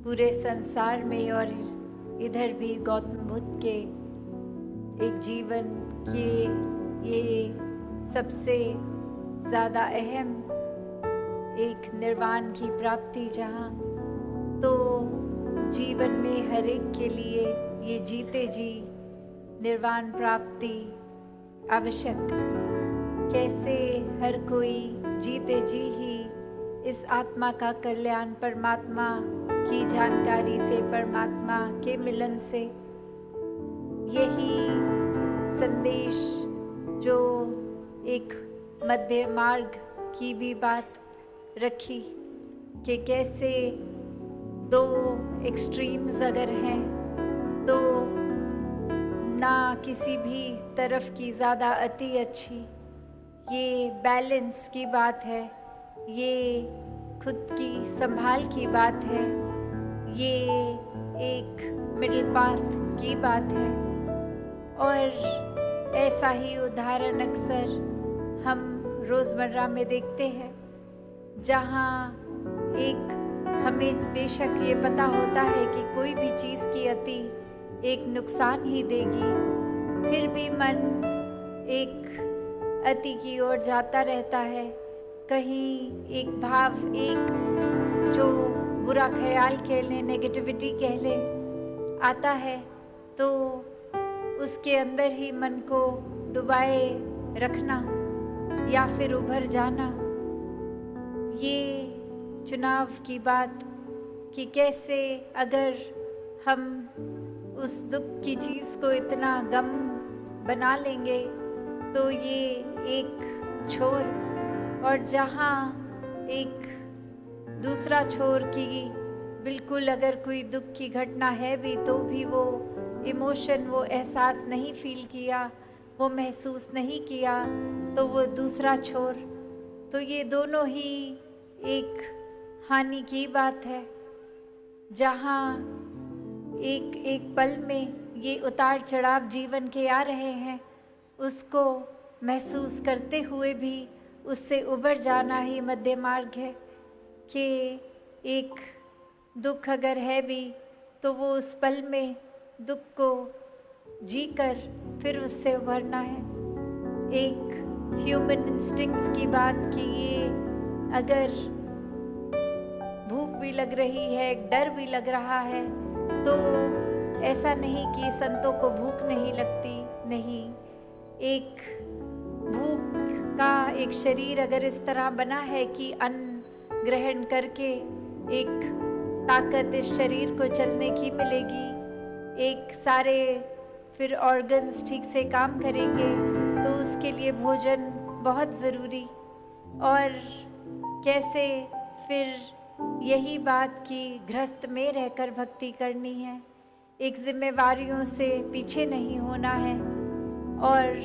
पूरे संसार में और इधर भी गौतम बुद्ध के एक जीवन के ये सबसे ज़्यादा अहम एक निर्वाण की प्राप्ति, जहाँ तो जीवन में हर एक के लिए ये जीते जी निर्वाण प्राप्ति आवश्यक। कैसे हर कोई जीते जी ही इस आत्मा का कल्याण परमात्मा की जानकारी से, परमात्मा के मिलन से, यही संदेश जो एक मध्य मार्ग की भी बात रखी कि कैसे दो एक्सट्रीम्स अगर हैं तो ना किसी भी तरफ की ज़्यादा अति अच्छी, ये बैलेंस की बात है, ये खुद की संभाल की बात है, ये एक मिडिल पाथ की बात है। और ऐसा ही उदाहरण अक्सर हम रोज़मर्रा में देखते हैं, जहाँ एक हमें बेशक ये पता होता है कि कोई भी चीज़ की अति एक नुकसान ही देगी, फिर भी मन एक अति की ओर जाता रहता है। कहीं एक भाव, एक जो बुरा ख्याल कह लें, नेगेटिविटी कह लें, आता है तो उसके अंदर ही मन को डुबाए रखना या फिर उभर जाना। ये चुनाव की बात कि कैसे अगर हम उस दुख की चीज़ को इतना गम बना लेंगे तो ये एक छोर, और जहाँ एक दूसरा छोर की बिल्कुल अगर कोई दुख की घटना है भी तो भी वो इमोशन, वो एहसास नहीं फील किया, वो महसूस नहीं किया, तो वो दूसरा छोर। तो ये दोनों ही एक हानि की बात है, जहाँ एक एक पल में ये उतार चढ़ाव जीवन के आ रहे हैं, उसको महसूस करते हुए भी उससे उबर जाना ही मध्य मार्ग है। कि एक दुख अगर है भी तो वो उस पल में दुख को जीकर फिर उससे उभरना है। एक ह्यूमन इंस्टिंक्ट्स की बात कि ये अगर भूख भी लग रही है, डर भी लग रहा है, तो ऐसा नहीं कि संतों को भूख नहीं लगती, नहीं। एक भूख का एक शरीर अगर इस तरह बना है कि अन्न ग्रहण करके एक ताकत इस शरीर को चलने की मिलेगी, एक सारे फिर ऑर्गन्स ठीक से काम करेंगे, तो उसके लिए भोजन बहुत ज़रूरी। और कैसे फिर यही बात कि गृहस्थ में रहकर भक्ति करनी है, एक जिम्मेवारियों से पीछे नहीं होना है। और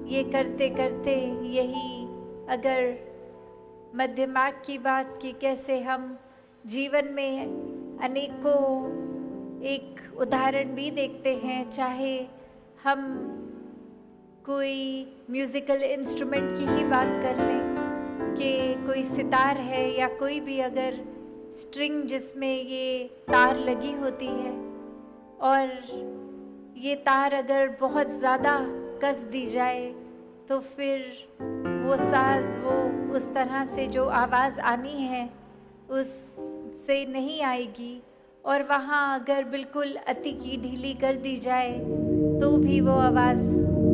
ये करते करते यही अगर मध्य मार्ग की बात की कैसे हम जीवन में अनेकों एक उदाहरण भी देखते हैं, चाहे हम कोई म्यूज़िकल इंस्ट्रूमेंट की ही बात कर लें कि कोई सितार है या कोई भी अगर स्ट्रिंग जिसमें ये तार लगी होती है, और ये तार अगर बहुत ज़्यादा कस दी जाए तो फिर वो साज, वो उस तरह से जो आवाज़ आनी है उससे नहीं आएगी। और वहाँ अगर बिल्कुल अति की ढीली कर दी जाए तो भी वो आवाज़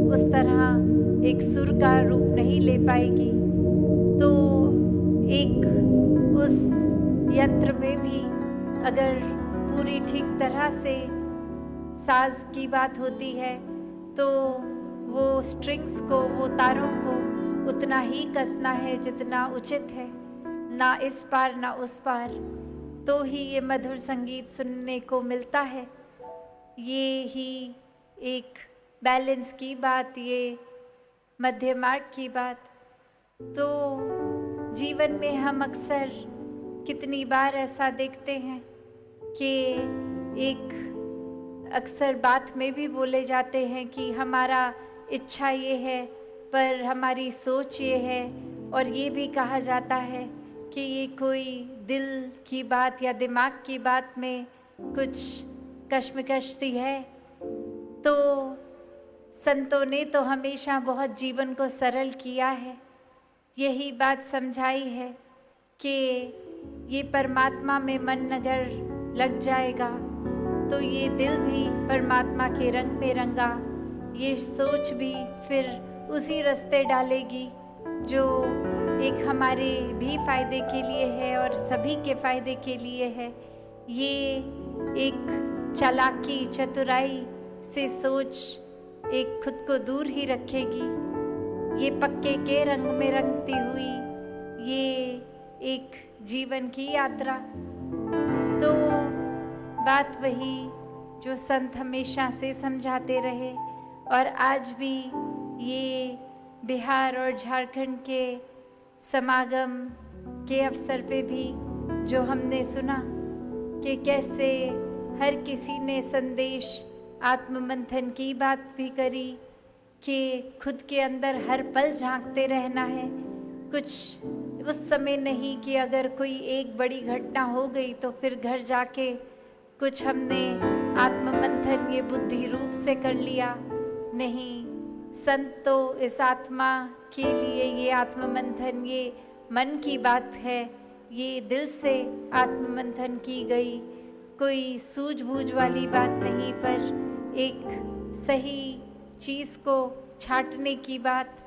उस तरह एक सुर का रूप नहीं ले पाएगी। तो एक उस यंत्र में भी अगर पूरी ठीक तरह से साज की बात होती है तो वो स्ट्रिंग्स को, वो तारों को उतना ही कसना है जितना उचित है, ना इस पार ना उस पार, तो ही ये मधुर संगीत सुनने को मिलता है। ये ही एक बैलेंस की बात, ये मध्य मार्ग की बात। तो जीवन में हम अक्सर कितनी बार ऐसा देखते हैं कि एक अक्सर बात में भी बोले जाते हैं कि हमारा इच्छा ये है पर हमारी सोच ये है, और ये भी कहा जाता है कि ये कोई दिल की बात या दिमाग की बात में कुछ कश्मकश सी है, तो संतों ने तो हमेशा बहुत जीवन को सरल किया है। यही बात समझाई है कि ये परमात्मा में मन अगर लग जाएगा तो ये दिल भी परमात्मा के रंग में रंगा, ये सोच भी फिर उसी रास्ते डालेगी जो एक हमारे भी फायदे के लिए है और सभी के फायदे के लिए है। ये एक चालाकी चतुराई से सोच एक खुद को दूर ही रखेगी। ये पक्के के रंग में रंगती हुई ये एक जीवन की यात्रा। तो बात वही जो संत हमेशा से समझाते रहे, और आज भी ये बिहार और झारखंड के समागम के अवसर पे भी जो हमने सुना कि कैसे हर किसी ने संदेश आत्ममंथन की बात भी करी कि खुद के अंदर हर पल झांकते रहना है। कुछ उस समय नहीं कि अगर कोई एक बड़ी घटना हो गई तो फिर घर जाके कुछ हमने आत्ममंथन ये बुद्धि रूप से कर लिया। नहीं, संत तो इस आत्मा के लिए ये आत्ममंथन ये मन की बात है, ये दिल से आत्ममंथन की गई, कोई सूझबूझ वाली बात नहीं, पर एक सही चीज़ को छांटने की बात,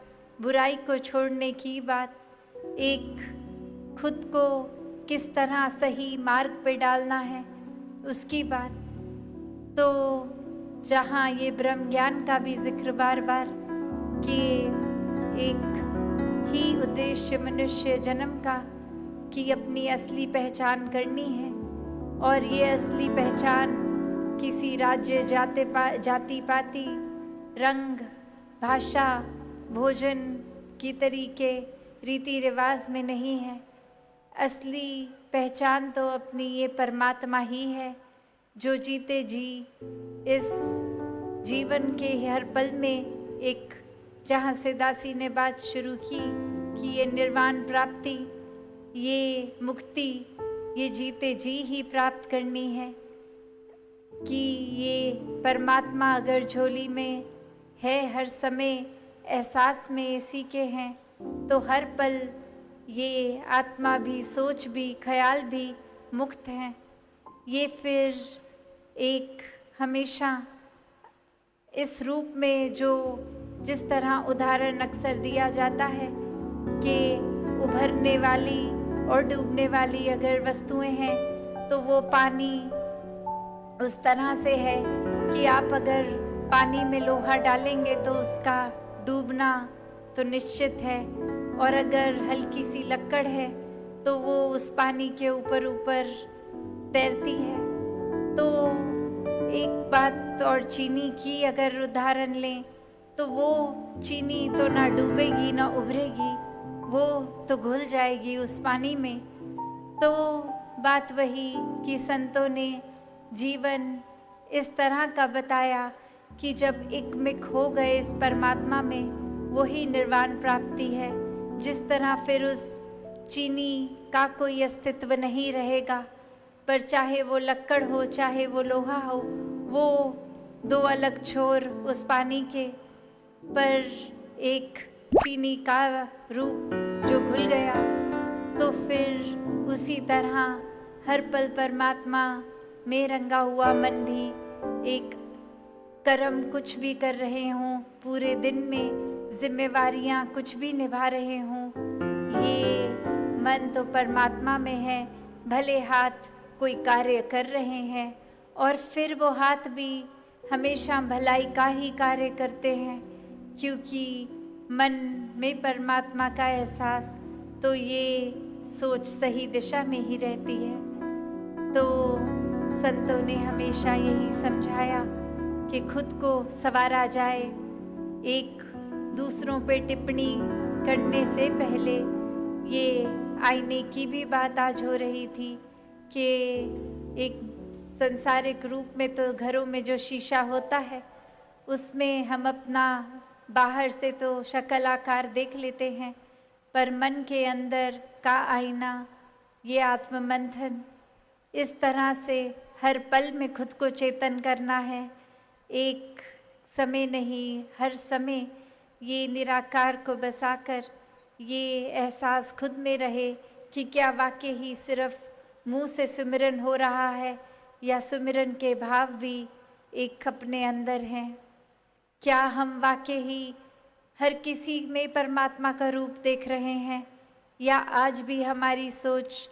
बुराई को छोड़ने की बात, एक खुद को किस तरह सही मार्ग पे डालना है उसकी बात। तो जहाँ ये ब्रह्म ज्ञान का भी जिक्र बार बार कि एक ही उद्देश्य मनुष्य जन्म का कि अपनी असली पहचान करनी है, और ये असली पहचान किसी राज्य जाति पाति रंग भाषा भोजन की तरीके रीति रिवाज में नहीं है। असली पहचान तो अपनी ये परमात्मा ही है जो जीते जी इस जीवन के हर पल में एक, जहाँ से दासी ने बात शुरू की कि ये निर्वाण प्राप्ति, ये मुक्ति, ये जीते जी ही प्राप्त करनी है, कि ये परमात्मा अगर झोली में है, हर समय एहसास में इसी के हैं, तो हर पल ये आत्मा भी, सोच भी, ख्याल भी मुक्त हैं। ये फिर एक हमेशा इस रूप में जो जिस तरह उदाहरण अक्सर दिया जाता है कि उभरने वाली और डूबने वाली अगर वस्तुएं हैं तो वो पानी उस तरह से है कि आप अगर पानी में लोहा डालेंगे तो उसका डूबना तो निश्चित है, और अगर हल्की सी लक्कड़ है तो वो उस पानी के ऊपर ऊपर तैरती है। तो एक बात और चीनी की अगर उदाहरण लें तो वो चीनी तो ना डूबेगी ना उभरेगी, वो तो घुल जाएगी उस पानी में। तो बात वही कि संतों ने जीवन इस तरह का बताया कि जब एकमिक हो गए इस परमात्मा में, वही निर्वाण प्राप्ति है। जिस तरह फिर उस चीनी का कोई अस्तित्व नहीं रहेगा, पर चाहे वो लक्कड़ हो चाहे वो लोहा हो, वो दो अलग छोर उस पानी के, पर एक चीनी का रूप जो घुल गया। तो फिर उसी तरह हर पल परमात्मा में रंगा हुआ मन भी एक कर्म कुछ भी कर रहे हों, पूरे दिन में जिम्मेवारियां कुछ भी निभा रहे हों, ये मन तो परमात्मा में है। भले हाथ कोई कार्य कर रहे हैं और फिर वो हाथ भी हमेशा भलाई का ही कार्य करते हैं, क्योंकि मन में परमात्मा का एहसास, तो ये सोच सही दिशा में ही रहती है। तो संतों ने हमेशा यही समझाया कि खुद को संवारा जाए। एक दूसरों पे टिप्पणी करने से पहले, ये आईने की भी बात आज हो रही थी कि एक संसारिक रूप में तो घरों में जो शीशा होता है उसमें हम अपना बाहर से तो शक्ल आकार देख लेते हैं, पर मन के अंदर का आईना ये आत्म मंथन, इस तरह से हर पल में खुद को चेतन करना है। एक समय नहीं, हर समय ये निराकार को बसाकर ये एहसास खुद में रहे कि क्या वाकई ही सिर्फ मुंह से सुमिरन हो रहा है या सुमिरन के भाव भी एक अपने अंदर हैं। क्या हम वाकई ही हर किसी में परमात्मा का रूप देख रहे हैं, या आज भी हमारी सोच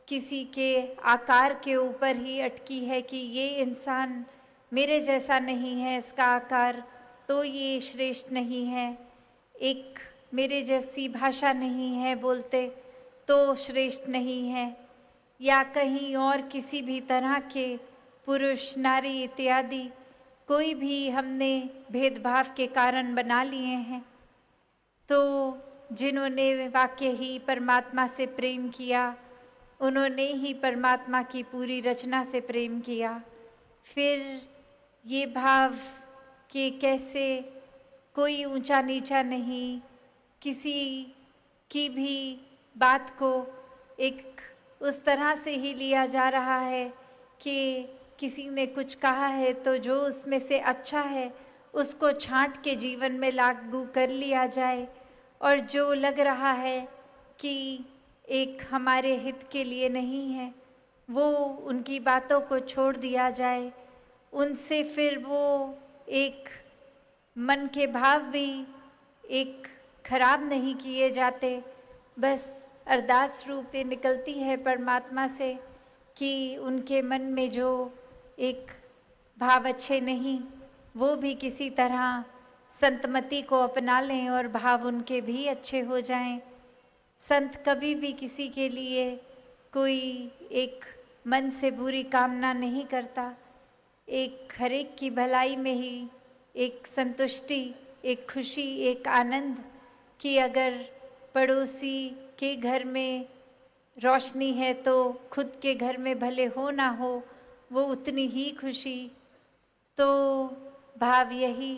किसी के आकार के ऊपर ही अटकी है कि ये इंसान मेरे जैसा नहीं है, इसका आकार तो ये श्रेष्ठ नहीं है, एक मेरे जैसी भाषा नहीं है बोलते तो श्रेष्ठ नहीं है, या कहीं और किसी भी तरह के पुरुष नारी इत्यादि कोई भी हमने भेदभाव के कारण बना लिए हैं। तो जिन्होंने वाकई ही परमात्मा से प्रेम किया, उन्होंने ही परमात्मा की पूरी रचना से प्रेम किया। फिर ये भाव कि कैसे कोई ऊंचा नीचा नहीं, किसी की भी बात को एक उस तरह से ही लिया जा रहा है कि किसी ने कुछ कहा है तो जो उसमें से अच्छा है उसको छांट के जीवन में लागू कर लिया जाए, और जो लग रहा है कि एक हमारे हित के लिए नहीं है वो उनकी बातों को छोड़ दिया जाए। उनसे फिर वो एक मन के भाव भी एक खराब नहीं किए जाते, बस अरदास रूप ये निकलती है परमात्मा से कि उनके मन में जो एक भाव अच्छे नहीं वो भी किसी तरह संतमति को अपना लें और भाव उनके भी अच्छे हो जाएं। संत कभी भी किसी के लिए कोई एक मन से बुरी कामना नहीं करता, एक हरेक की भलाई में ही एक संतुष्टि, एक खुशी, एक आनंद कि अगर पड़ोसी के घर में रोशनी है तो खुद के घर में भले हो ना हो वो उतनी ही खुशी। तो भाव यही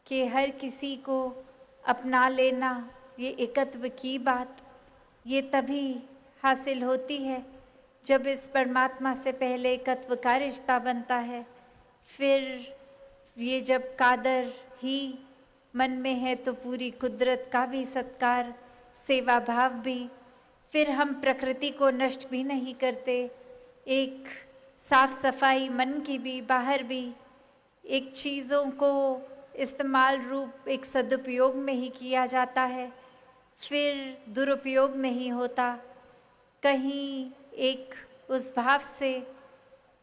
कि हर किसी को अपना लेना, ये एकत्व की बात ये तभी हासिल होती है जब इस परमात्मा से पहले एकत्व का रिश्ता बनता है। फिर ये जब कादर ही मन में है तो पूरी कुदरत का भी सत्कार, सेवा भाव भी। फिर हम प्रकृति को नष्ट भी नहीं करते, एक साफ सफाई मन की भी, बाहर भी, एक चीज़ों को इस्तेमाल रूप एक सदुपयोग में ही किया जाता है, फिर दुरुपयोग नहीं होता। कहीं एक उस भाव से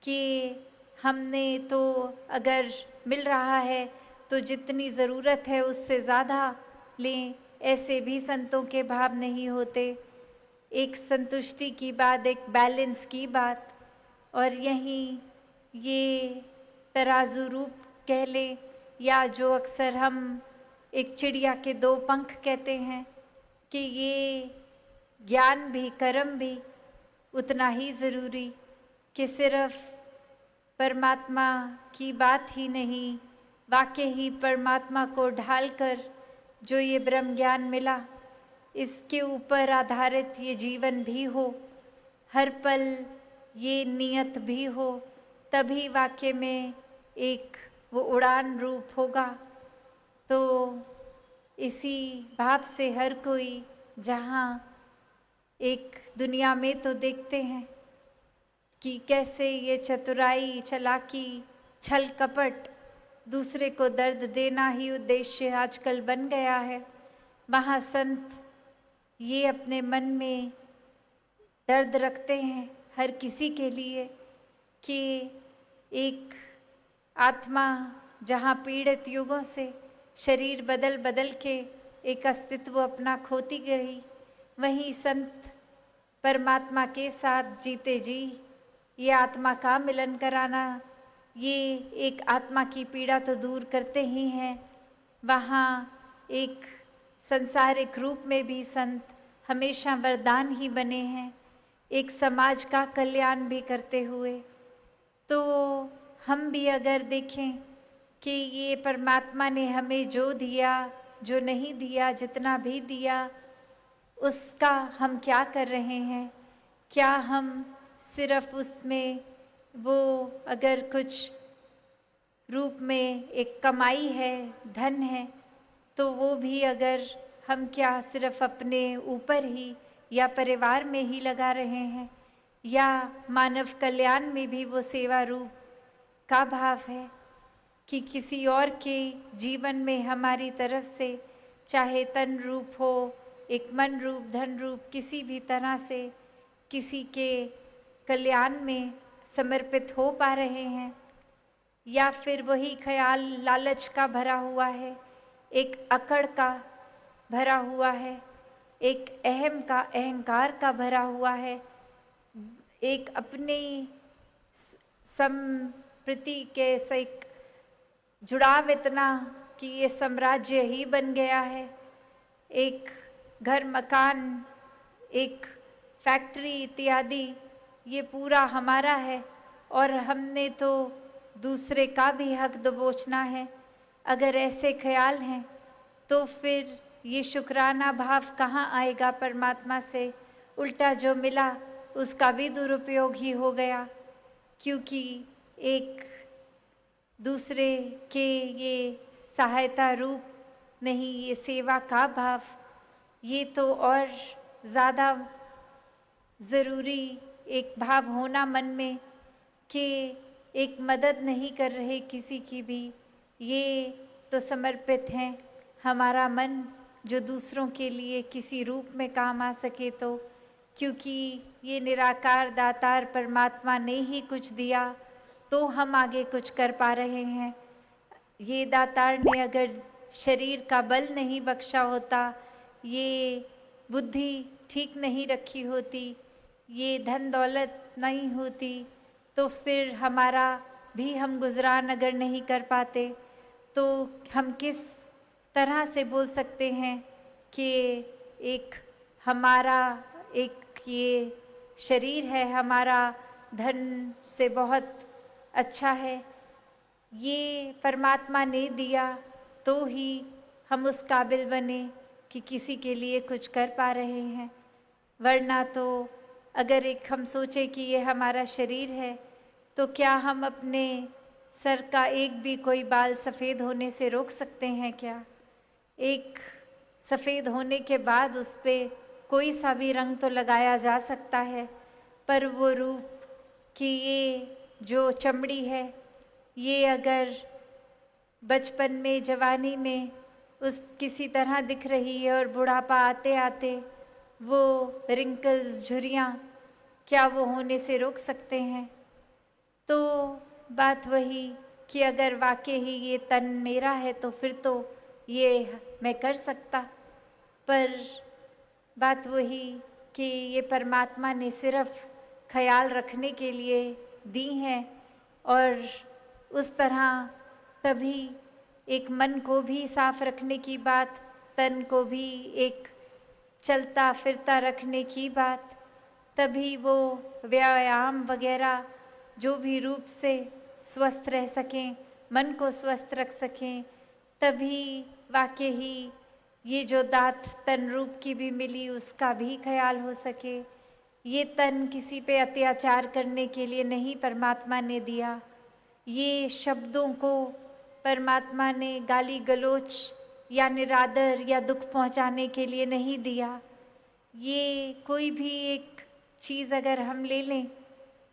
कि हमने तो अगर मिल रहा है तो जितनी ज़रूरत है उससे ज़्यादा लें, ऐसे भी संतों के भाव नहीं होते। एक संतुष्टि की बात, एक बैलेंस की बात, और यहीं ये तराजू रूप कह लें, या जो अक्सर हम एक चिड़िया के दो पंख कहते हैं कि ये ज्ञान भी कर्म भी उतना ही ज़रूरी, कि सिर्फ परमात्मा की बात ही नहीं, वाकई ही परमात्मा को ढालकर जो ये ब्रह्म ज्ञान मिला इसके ऊपर आधारित ये जीवन भी हो, हर पल ये नियत भी हो, तभी वाकई में एक वो उड़ान रूप होगा। तो इसी भाव से हर कोई, जहाँ एक दुनिया में तो देखते हैं कि कैसे ये चतुराई, चालाकी, छल कपट, दूसरे को दर्द देना ही उद्देश्य आजकल बन गया है, वहाँ संत ये अपने मन में दर्द रखते हैं हर किसी के लिए कि एक आत्मा जहाँ पीड़ित युगों से शरीर बदल बदल के एक अस्तित्व अपना खोती गई, वहीं संत परमात्मा के साथ जीते जी ये आत्मा का मिलन कराना, ये एक आत्मा की पीड़ा तो दूर करते ही हैं, वहाँ एक संसारिक रूप में भी संत हमेशा वरदान ही बने हैं, एक समाज का कल्याण भी करते हुए। तो हम भी अगर देखें कि ये परमात्मा ने हमें जो दिया, जो नहीं दिया, जितना भी दिया उसका हम क्या कर रहे हैं, क्या हम सिर्फ उसमें वो अगर कुछ रूप में एक कमाई है, धन है, तो वो भी अगर हम क्या सिर्फ अपने ऊपर ही या परिवार में ही लगा रहे हैं, या मानव कल्याण में भी वो सेवा रूप का भाव है कि किसी और के जीवन में हमारी तरफ से चाहे तन रूप हो, एक मन रूप, धन रूप, किसी भी तरह से किसी के कल्याण में समर्पित हो पा रहे हैं, या फिर वही ख्याल लालच का भरा हुआ है, एक अकड़ का भरा हुआ है, एक अहम का, अहंकार का भरा हुआ है, एक अपने संप्रति के एक जुड़ाव इतना कि ये साम्राज्य ही बन गया है, एक घर मकान, एक फैक्ट्री इत्यादि, ये पूरा हमारा है और हमने तो दूसरे का भी हक दबोचना है। अगर ऐसे ख्याल हैं तो फिर ये शुक्राना भाव कहाँ आएगा परमात्मा से? उल्टा जो मिला उसका भी दुरुपयोग ही हो गया, क्योंकि एक दूसरे के ये सहायता रूप नहीं, ये सेवा का भाव, ये तो और ज़्यादा ज़रूरी एक भाव होना मन में कि एक मदद नहीं कर रहे किसी की भी, ये तो समर्पित हैं हमारा मन जो दूसरों के लिए किसी रूप में काम आ सके, तो क्योंकि ये निराकार दातार परमात्मा ने ही कुछ दिया तो हम आगे कुछ कर पा रहे हैं। ये दातार ने अगर शरीर का बल नहीं बख्शा होता, ये बुद्धि ठीक नहीं रखी होती, ये धन दौलत नहीं होती, तो फिर हमारा भी हम गुजरान अगर नहीं कर पाते तो हम किस तरह से बोल सकते हैं कि एक हमारा एक ये शरीर है, हमारा धन से बहुत अच्छा है, ये परमात्मा ने दिया तो ही हम उस काबिल बने कि किसी के लिए कुछ कर पा रहे हैं। वरना तो अगर एक हम सोचे कि ये हमारा शरीर है, तो क्या हम अपने सर का एक भी कोई बाल सफ़ेद होने से रोक सकते हैं क्या? एक सफ़ेद होने के बाद उस पर कोई सा भी रंग तो लगाया जा सकता है, पर वो रूप कि ये जो चमड़ी है, ये अगर बचपन में, जवानी में उस किसी तरह दिख रही है और बुढ़ापा आते आते वो रिंकल्स, झुर्रियाँ, क्या वो होने से रोक सकते हैं? तो बात वही कि अगर वाकई ही ये तन मेरा है तो फिर तो ये मैं कर सकता, पर बात वही कि ये परमात्मा ने सिर्फ ख्याल रखने के लिए दी हैं, और उस तरह तभी एक मन को भी साफ रखने की बात, तन को भी एक चलता फिरता रखने की बात, तभी वो व्यायाम वगैरह जो भी रूप से स्वस्थ रह सकें, मन को स्वस्थ रख सकें, तभी वाकई ही ये जो दात तन रूप की भी मिली उसका भी ख्याल हो सके। ये तन किसी पे अत्याचार करने के लिए नहीं परमात्मा ने दिया, ये शब्दों को परमात्मा ने गाली गलोच या निरादर या दुख पहुंचाने के लिए नहीं दिया। ये कोई भी एक चीज़ अगर हम ले लें,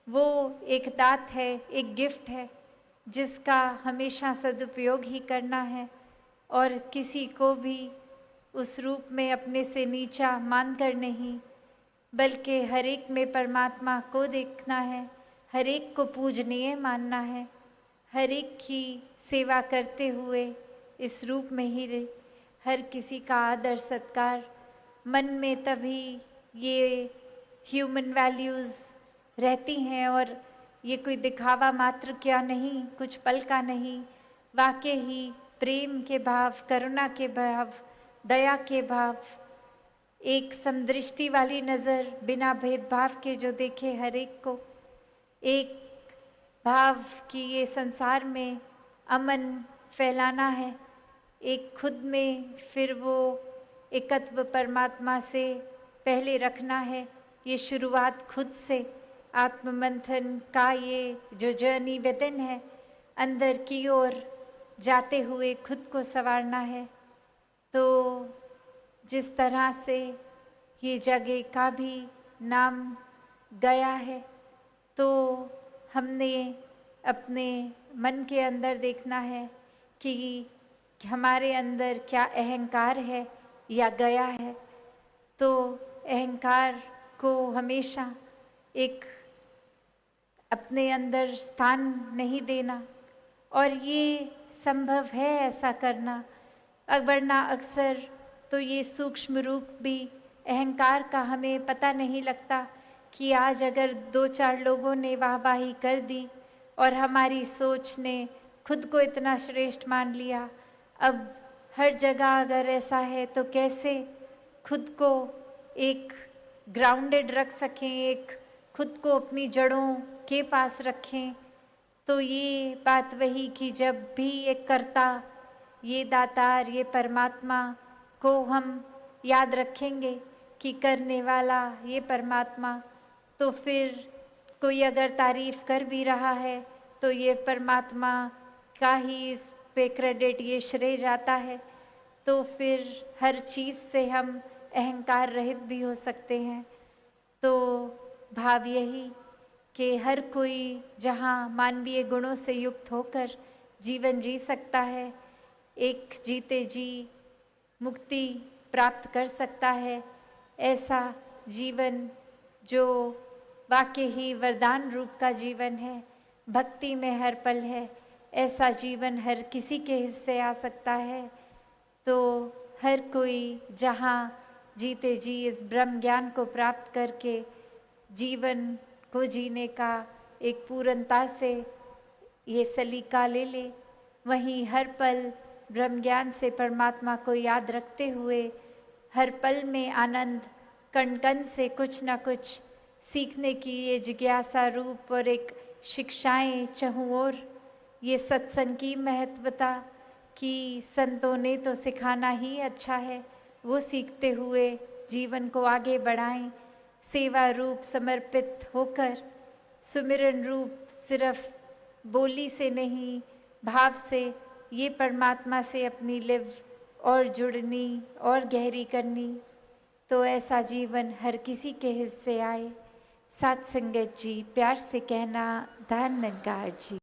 वो एक दात है, एक गिफ्ट है जिसका हमेशा सदुपयोग ही करना है, और किसी को भी उस रूप में अपने से नीचा मानकर नहीं, बल्कि हर एक में परमात्मा को देखना है, हर एक को पूजनीय मानना है, हर एक की सेवा करते हुए इस रूप में ही हर किसी का आदर सत्कार मन में, तभी ये ह्यूमन वैल्यूज़ रहती हैं। और ये कोई दिखावा मात्र क्या नहीं, कुछ पल का नहीं, वाकई ही प्रेम के भाव, करुणा के भाव, दया के भाव, एक समदृष्टि वाली नज़र बिना भेदभाव के जो देखे हर एक को, एक भाव कि ये संसार में अमन फैलाना है, एक खुद में फिर वो एकत्व परमात्मा से पहले रखना है, ये शुरुआत खुद से आत्ममंथन का ये जो जर्नी विदिन है, अंदर की ओर जाते हुए खुद को संवारना है। तो जिस तरह से ये जगह का भी नाम गया है, तो हमने अपने मन के अंदर देखना है कि हमारे अंदर क्या अहंकार है या गया है। तो अहंकार को हमेशा एक अपने अंदर स्थान नहीं देना, और ये संभव है ऐसा करना, वरना अक्सर तो ये सूक्ष्म रूप भी अहंकार का हमें पता नहीं लगता कि आज अगर 2-4 लोगों ने वाहवाही कर दी और हमारी सोच ने खुद को इतना श्रेष्ठ मान लिया, अब हर जगह अगर ऐसा है तो कैसे खुद को एक ग्राउंडेड रख सकें, एक खुद को अपनी जड़ों के पास रखें। तो ये बात वही कि जब भी एक कर्ता, ये दातार, ये परमात्मा को हम याद रखेंगे कि करने वाला ये परमात्मा, तो फिर कोई अगर तारीफ कर भी रहा है तो ये परमात्मा का ही इस पे क्रेडिट, ये श्रेय जाता है। तो फिर हर चीज़ से हम अहंकार रहित भी हो सकते हैं। तो भाव यही कि हर कोई जहाँ मानवीय गुणों से युक्त होकर जीवन जी सकता है, एक जीते जी मुक्ति प्राप्त कर सकता है, ऐसा जीवन जो वाकई ही वरदान रूप का जीवन है, भक्ति में हर पल है, ऐसा जीवन हर किसी के हिस्से आ सकता है। तो हर कोई जहाँ जीते जी इस ब्रह्म ज्ञान को प्राप्त करके जीवन को जीने का एक पूर्णता से ये सलीका ले ले, वहीं हर पल ब्रह्म ज्ञान से परमात्मा को याद रखते हुए हर पल में आनंद, कण कण से कुछ न कुछ सीखने की ये जिज्ञासा रूप और एक शिक्षाएं चहुँ ओर, ये सत्संग की महत्वता कि संतों ने तो सिखाना ही अच्छा है, वो सीखते हुए जीवन को आगे बढ़ाएं। सेवा रूप समर्पित होकर, सुमिरन रूप सिर्फ बोली से नहीं, भाव से ये परमात्मा से अपनी लिव और जुड़नी और गहरी करनी। तो ऐसा जीवन हर किसी के हिस्से आए। साथ संगत जी, प्यार से कहना धन्यवाद जी।